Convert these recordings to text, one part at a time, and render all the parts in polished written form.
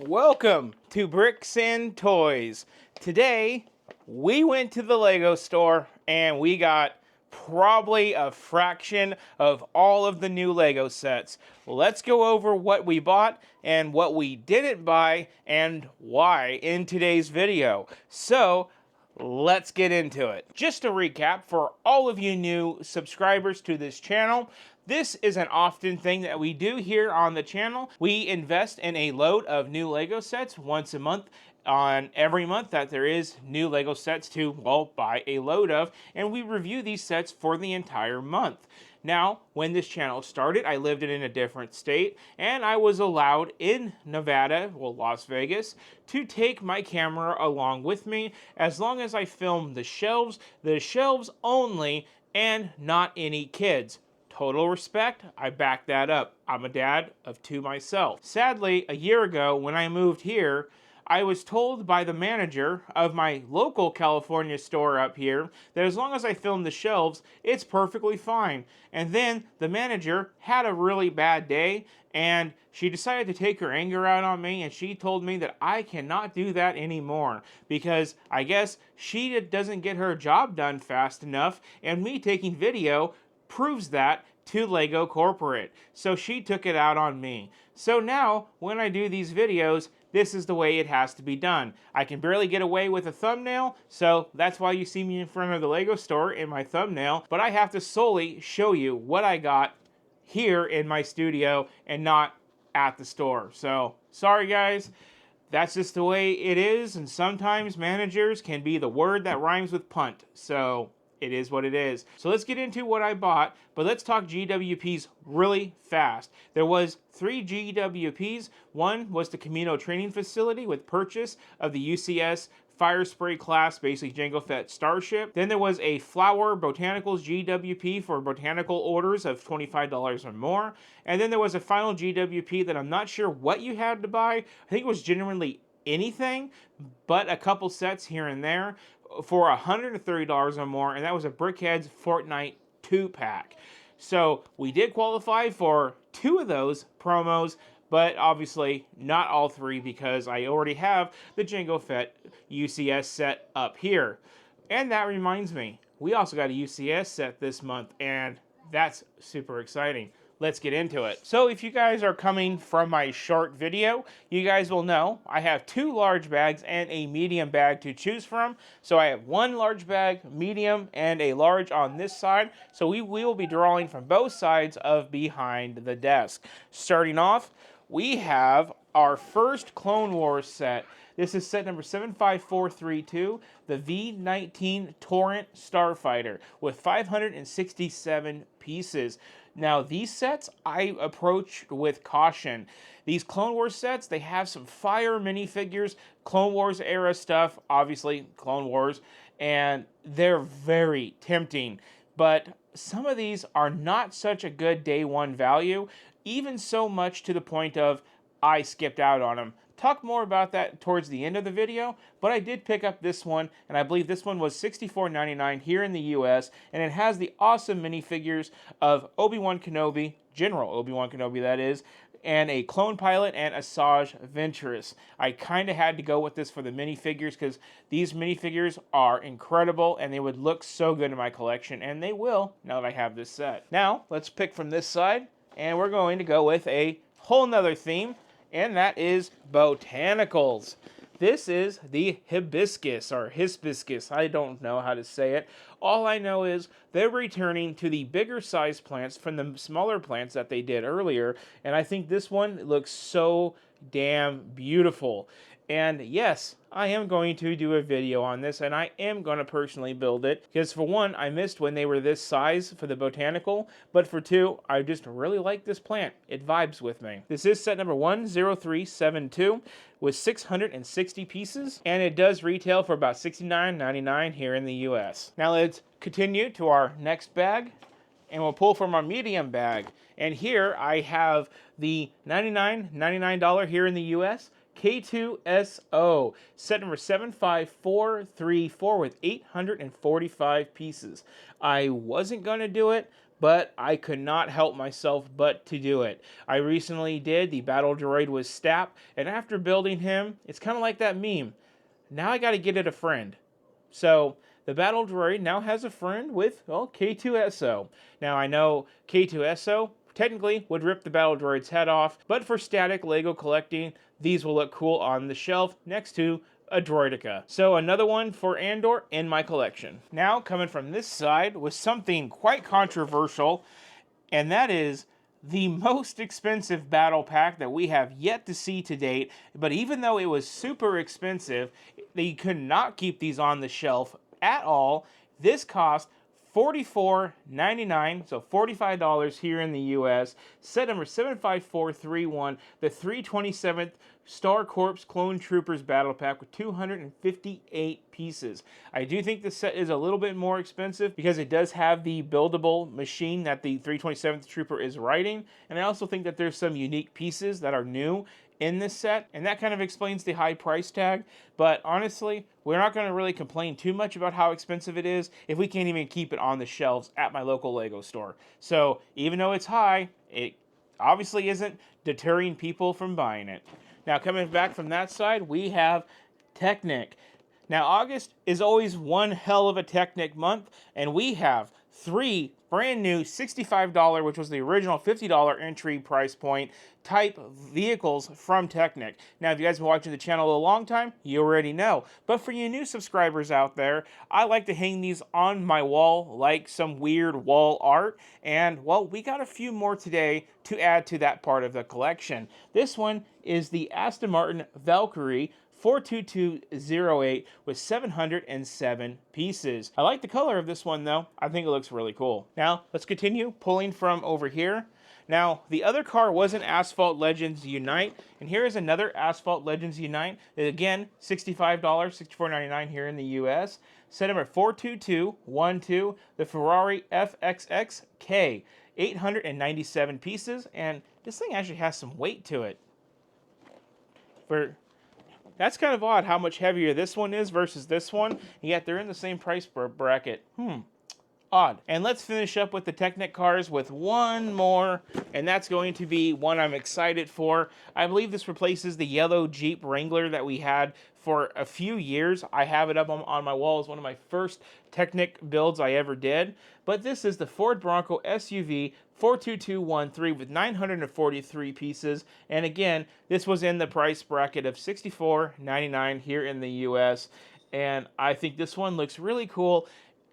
Welcome to Bricks and Toys. Today, we went to the Lego store and we got probably a fraction of all of the new Lego sets. Let's go over what we bought and what we didn't buy and why in today's video. So, let's get into it. Just to recap for all of you new subscribers to this channel, this is an often thing that we do here on the channel. We invest in a load of new Lego sets once a month. On every month that there is new Lego sets to, well, buy a load of, and we review these sets for the entire month. Now, when this channel started, I lived in a different state, and I was allowed in Nevada, well, Las Vegas, to take my camera along with me as long as I filmed the shelves only, and not any kids. Total respect, I back that up. I'm a dad of two myself. Sadly, a year ago when I moved here, I was told by the manager of my local California store up here that as long as I filmed the shelves, it's perfectly fine. And then the manager had a really bad day and she decided to take her anger out on me, and she told me that I cannot do that anymore because I guess she doesn't get her job done fast enough, and me taking video proves that to Lego Corporate. So she took it out on me. So now, when I do these videos, this is the way it has to be done. I can barely get away with a thumbnail, so that's why you see me in front of the Lego store in my thumbnail, but I have to solely show you what I got here in my studio and not at the store. So, sorry guys. That's just the way it is, and sometimes managers can be the word that rhymes with punt. So, it is what it is. So let's get into what I bought, but let's talk GWPs really fast. There was 3 GWPs. One was the Camino Training Facility with purchase of the UCS Fire Spray class, basically Jango Fett Starship. Then there was a Flower Botanicals GWP for botanical orders of $25 or more. And then there was a final GWP that I'm not sure what you had to buy. I think it was genuinely anything, but a couple sets here and there for $130 or more, and that was a Brickhead's Fortnite 2-pack. So we did qualify for 2 of those promos, but obviously not all 3 because I already have the Jango Fett UCS set up here. And that reminds me, we also got a UCS set this month, and that's super exciting. Let's get into it. So if you guys are coming from my short video, you guys will know I have 2 large bags and a medium bag to choose from. So I have 1 large bag, medium, and a large on this side. So we will be drawing from both sides of behind the desk. Starting off, we have our first Clone Wars set. This is set number 75432, the V-19 Torrent Starfighter with 567 pieces. Now, these sets I approached with caution. These Clone Wars sets, they have some fire minifigures, Clone Wars era stuff, obviously Clone Wars, and they're very tempting. But some of these are not such a good day one value, even so much to the point of I skipped out on them. Talk more about that towards the end of the video, but I did pick up this one, and I believe this one was $64.99 here in the US, and it has the awesome minifigures of Obi-Wan Kenobi, General Obi-Wan Kenobi that is, and a clone pilot and Asajj Ventress. I kind of had to go with this for the minifigures because these minifigures are incredible and they would look so good in my collection, and they will now that I have this set. Now, let's pick from this side, and we're going to go with a whole nother theme, and that is botanicals. This is the hibiscus, or hibiscus, I don't know how to say it. All I know is they're returning to the bigger size plants from the smaller plants that they did earlier, and I think this one looks so damn beautiful. And yes, I am going to do a video on this, and I am going to personally build it, because for one, I missed when they were this size for the botanical, but for 2, I just really like this plant. It vibes with me. This is set number 10372 with 660 pieces, and it does retail for about $69.99 here in the US. Now let's continue to our next bag, and we'll pull from our medium bag. And here I have the $99 here in the US, K2SO, set number 75434 with 845 pieces. I wasn't going to do it, but I could not help myself but to do it. I recently did. The battle droid was Stap, and after building him, it's kind of like that meme. Now I got to get it a friend. So the battle droid now has a friend with, well, K2SO. Now I know K2SO technically would rip the battle droid's head off, but for static Lego collecting, these will look cool on the shelf next to a Droideka. So another one for Andor in my collection. Now coming from this side was something quite controversial, and that is the most expensive battle pack that we have yet to see to date. But even though it was super expensive, they could not keep these on the shelf at all. This cost $44.99, so $45 here in the US. Set number 75431, the 327th Star Corps Clone Troopers Battle Pack with 258 pieces. I do think the set is a little bit more expensive because it does have the buildable machine that the 327th Trooper is riding, and I also think that there's some unique pieces that are new in this set, and that kind of explains the high price tag. But honestly, we're not going to really complain too much about how expensive it is if we can't even keep it on the shelves at my local Lego store. So even though it's high, it obviously isn't deterring people from buying it. Now coming back from that side, we have Technic. Now August is always one hell of a Technic month, and we have 3 brand new $65, which was the original $50 entry price point, type vehicles from Technic. Now, if you guys have been watching the channel a long time, you already know. But for you new subscribers out there, I like to hang these on my wall like some weird wall art. And, well, we got a few more today to add to that part of the collection. This one is the Aston Martin Valkyrie 42208 with 707 pieces. I like the color of this one though. I think it looks really cool. Now, let's continue pulling from over here. Now, the other car was an Asphalt Legends Unite, and here is another Asphalt Legends Unite. Again, $65, $64.99 here in the US. Set number 42212, the Ferrari FXXK, 897 pieces, and this thing actually has some weight to it. That's kind of odd how much heavier this one is versus this one, and yet they're in the same price bracket. Odd. And let's finish up with the Technic cars with one more, and that's going to be one I'm excited for. I believe this replaces the yellow Jeep Wrangler that we had for a few years. I have it up on my wall as one of my first Technic builds I ever did. But this is the Ford Bronco SUV 42213 with 943 pieces. And again, this was in the price bracket of $64.99 here in the US. And I think this one looks really cool.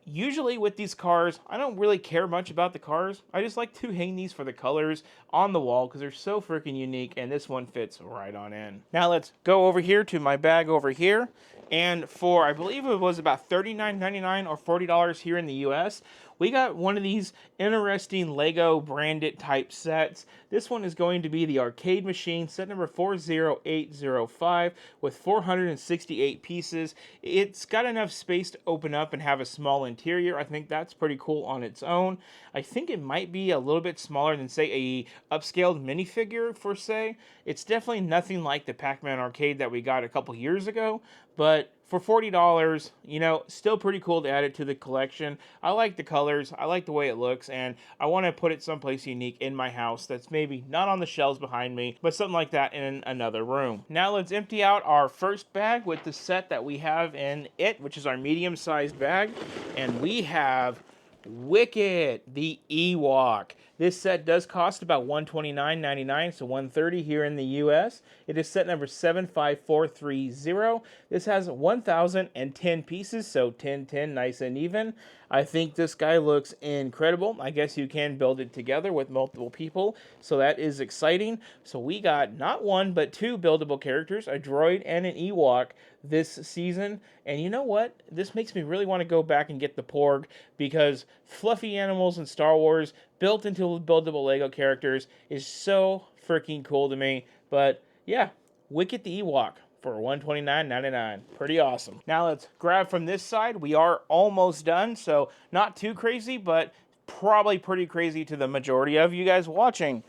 Usually with these cars, I don't really care much about the cars. I just like to hang these for the colors on the wall because they're so freaking unique, and this one fits right on in. Now let's go over here to my bag over here. And for, I believe it was about $39.99 or $40 here in the US, we got one of these interesting Lego branded type sets. This one is going to be the arcade machine, set number 40805 with 468 pieces. It's got enough space to open up and have a small interior. I think that's pretty cool on its own. I think it might be a little bit smaller than, say, a upscaled minifigure for, say. It's definitely nothing like the Pac-Man arcade that we got a couple years ago, but for $40, you know, still pretty cool to add it to the collection. I like the colors, I like the way it looks, and I want to put it someplace unique in my house that's maybe not on the shelves behind me, but something like that in another room. Now let's empty out our first bag with the set that we have in it, which is our medium-sized bag, and we have Wicket, the Ewok. This set does cost about $129.99, so $130 here in the US. It is set number 75430. This has 1,010 pieces, so 10, nice and even. I think this guy looks incredible. I guess you can build it together with multiple people, so that is exciting. So we got not one, but 2 buildable characters, a droid and an Ewok this season. And you know what? This makes me really want to go back and get the Porg, because fluffy animals in Star Wars built into buildable Lego characters is so freaking cool to me. But yeah, Wicket the Ewok for $129.99. Pretty awesome. Now let's grab from this side. We are almost done, so not too crazy, but probably pretty crazy to the majority of you guys watching.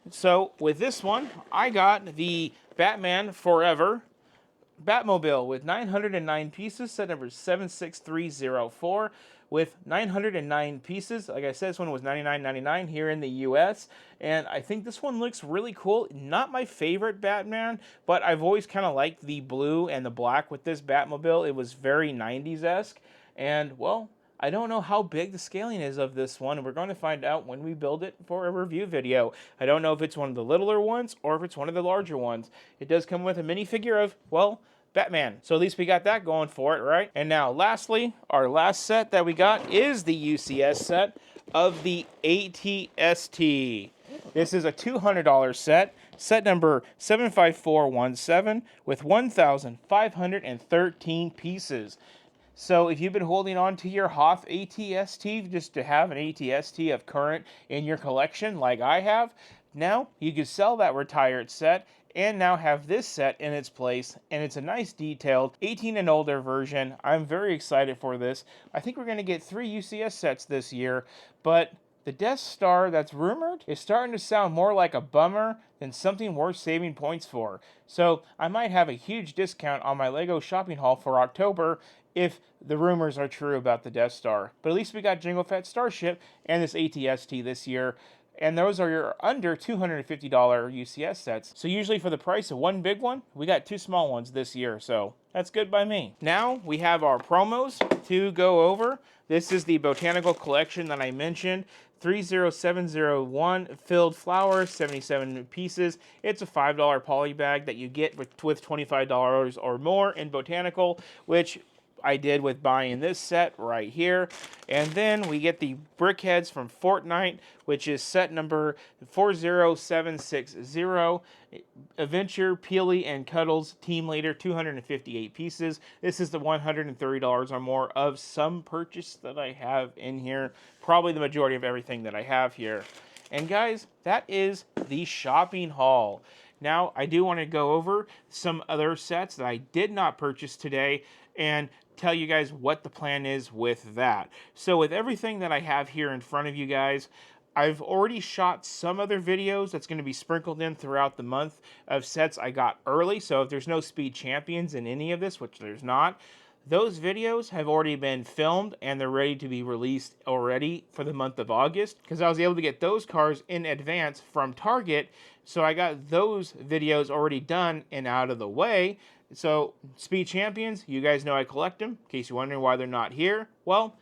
So with this one, I got the Batman Forever Batmobile with 909 pieces, set number 76304, with 909 pieces. Like I said, this one was $99.99 here in the US, and I think this one looks really cool. Not my favorite Batman, but I've always kind of liked the blue and the black with this Batmobile. It was very 90s-esque, and well, I don't know how big the scaling is of this one. We're going to find out when we build it for a review video. I don't know if it's one of the littler ones or if it's one of the larger ones. It does come with a minifigure of, well, Batman. So at least we got that going for it, right? And now lastly, our last set that we got is the UCS set of the ATST. This is a $200 set number 75417 with 1,513 pieces. So if you've been holding on to your Hoth ATST just to have an ATST of current in your collection like I have, now you can sell that retired set and now have this set in its place, and it's a nice detailed 18 and older version. I'm very excited for this. I think we're going to get 3 UCS sets this year, but the Death Star that's rumored is starting to sound more like a bummer than something worth saving points for. So I might have a huge discount on my LEGO shopping haul for October if the rumors are true about the Death Star. But at least we got Jango Fett Starship and this ATST this year. And those are your under $250 UCS sets. So usually for the price of one big one, we got 2 small ones this year. So that's good by me. Now we have our promos to go over. This is the botanical collection that I mentioned. 30701 filled flowers, 77 pieces. It's a $5 poly bag that you get with $25 or more in botanical, which I did with buying this set right here. And then we get the brickheads from Fortnite, which is set number 40760. Adventure, Peely, and Cuddles Team Leader, 258 pieces. This is the $130 or more of some purchase that I have in here. Probably the majority of everything that I have here. And guys, that is the shopping haul. Now, I do want to go over some other sets that I did not purchase today and tell you guys what the plan is with that. So with everything that I have here in front of you guys, I've already shot some other videos that's going to be sprinkled in throughout the month of sets I got early. So if there's no Speed Champions in any of this, which there's not, those videos have already been filmed and they're ready to be released already for the month of August, because I was able to get those cars in advance from Target. So I got those videos already done and out of the way. So Speed Champions, you guys know I collect them. In case you're wondering why they're not here, well,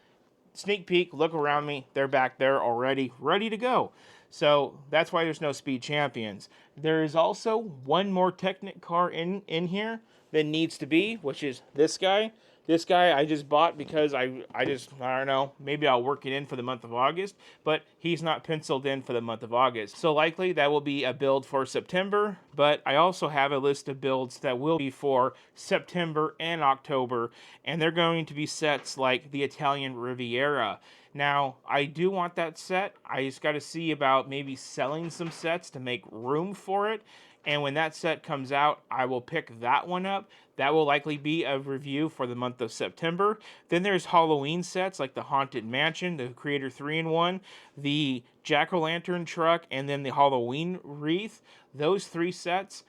sneak peek, look around me, they're back there already, ready to go. So that's why there's no Speed Champions. There is also one more Technic car in here that needs to be, which is this guy. This guy I just bought because I don't know, maybe I'll work it in for the month of August, but he's not penciled in for the month of August. So likely that will be a build for September, but I also have a list of builds that will be for September and October, and they're going to be sets like the Italian Riviera. Now, I do want that set. I just got to see about maybe selling some sets to make room for it. And when that set comes out, I will pick that one up. That will likely be a review for the month of September. Then there's Halloween sets like the Haunted Mansion, the Creator 3-in-1, the Jack-o'-lantern truck, and then the Halloween wreath. Those 3 sets,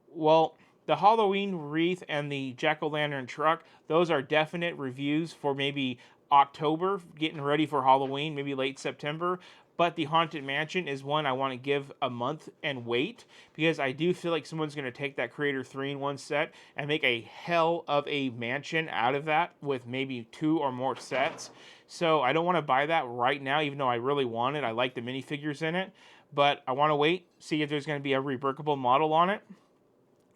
well, the Halloween wreath and the Jack-o'-lantern truck, those are definite reviews for maybe October, getting ready for Halloween, maybe late September. But the Haunted Mansion is one I want to give a month and wait, because I do feel like someone's going to take that Creator 3-in-1 set and make a hell of a mansion out of that with maybe 2 or more sets. So I don't want to buy that right now, even though I really want it. I like the minifigures in it, but I want to wait, see if there's going to be a rebrickable model on it,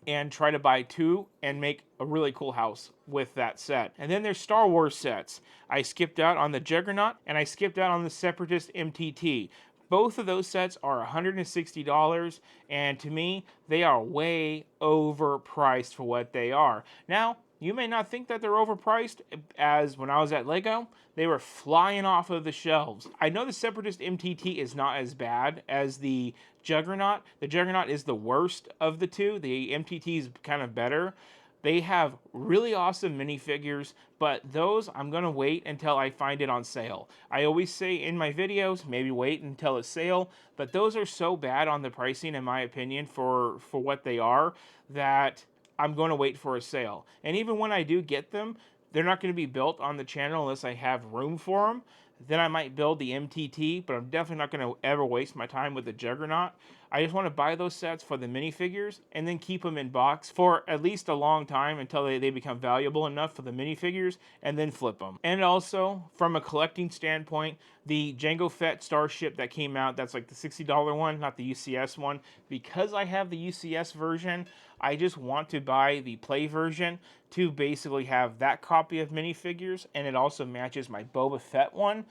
and try to buy 2 and make a really cool house with that set. And then there's Star Wars sets. I skipped out on the Juggernaut and I skipped out on the Separatist MTT. Both of those sets are $160, and to me, they are way overpriced for what they are. Now, you may not think that they're overpriced, as when I was at LEGO, they were flying off of the shelves. I know the Separatist MTT is not as bad as the Juggernaut. The Juggernaut is the worst of the 2. The MTT is kind of better. They have really awesome minifigures, but those I'm going to wait until I find it on sale. I always say in my videos, maybe wait until it's sale, but those are so bad on the pricing, in my opinion, for what they are, that I'm going to wait for a sale. And even when I do get them, They're not going to be built on the channel unless I have room for them. Then I might build the MTT, but I'm definitely not going to ever waste my time with the Juggernaut. I just want to buy those sets for the minifigures and then keep them in box for at least a long time until they become valuable enough for the minifigures, and then flip them. And also, from a collecting standpoint, the Jango Fett Starship that came out, that's like the $60 one, not the UCS one. Because I have the UCS version, I just want to buy the Play version to basically have that copy of minifigures, and it also matches my Boba Fett one.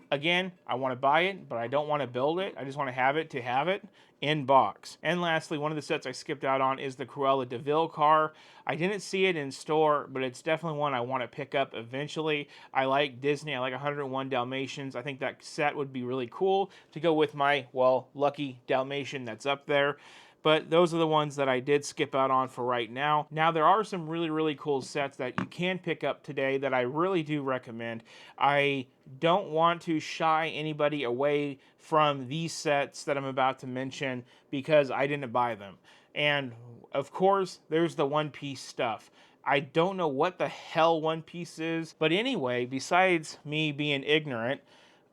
Again, I want to buy it, but I don't want to build it. I just want to have it in box. And lastly, one of the sets I skipped out on is the Cruella de Vil car. I didn't see it in store, but it's definitely one I want to pick up eventually. I like Disney. I like 101 Dalmatians. I think that set would be really cool to go with my, well, lucky Dalmatian that's up there. But those are the ones that I did skip out on for right now. Now, there are some really, really cool sets that you can pick up today that I really do recommend. I don't want to shy anybody away from these sets that I'm about to mention because I didn't buy them. And, of course, there's the One Piece stuff. I don't know what the hell One Piece is. But anyway, besides me being ignorant,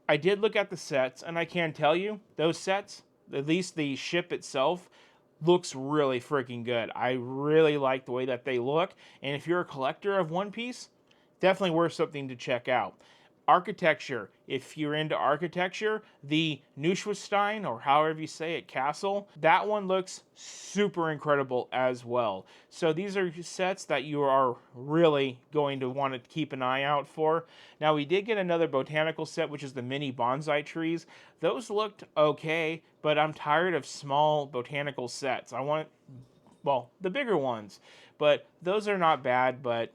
I did look at the sets, and I can tell you, those sets, at least the ship itself, looks really freaking good. I really like the way that they look, and if you're a collector of One Piece, definitely worth something to check out. Architecture, if you're into architecture, the Neuschwanstein, or however you say it, castle, that one looks super incredible as well. So these are sets that you are really going to want to keep an eye out for. Now, we did get another botanical set, which is the mini bonsai trees. Those looked okay, but I'm tired of small botanical sets. I want, well, the bigger ones, but those are not bad, but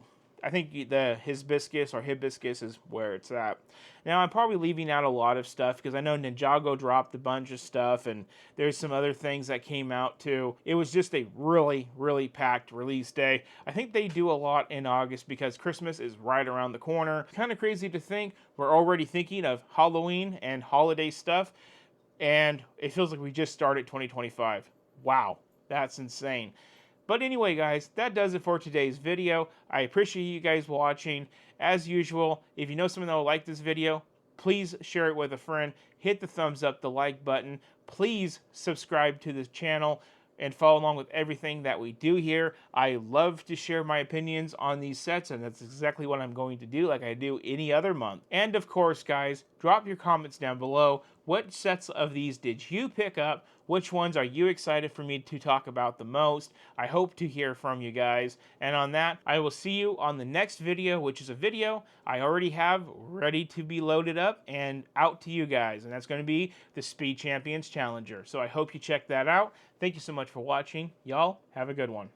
I think the hibiscus is where it's at. Now, I'm probably leaving out a lot of stuff because I know Ninjago dropped a bunch of stuff, and there's some other things that came out too. It was just a really, really packed release day. I think they do a lot in August because Christmas is right around the corner. Kind of crazy to think we're already thinking of Halloween and holiday stuff, and it feels like we just started 2025. Wow, that's insane. But anyway, guys, that does it for today's video. I appreciate you guys watching. As usual, if you know someone that will like this video, please share it with a friend. Hit the thumbs up, the like button. Please subscribe to this channel and follow along with everything that we do here. I love to share my opinions on these sets, and that's exactly what I'm going to do like I do any other month. And of course, guys, drop your comments down below. What sets of these did you pick up? Which ones are you excited for me to talk about the most? I hope to hear from you guys. And on that, I will see you on the next video, which is a video I already have ready to be loaded up and out to you guys. And that's going to be the Speed Champions Challenger. So I hope you check that out. Thank you so much for watching. Y'all have a good one.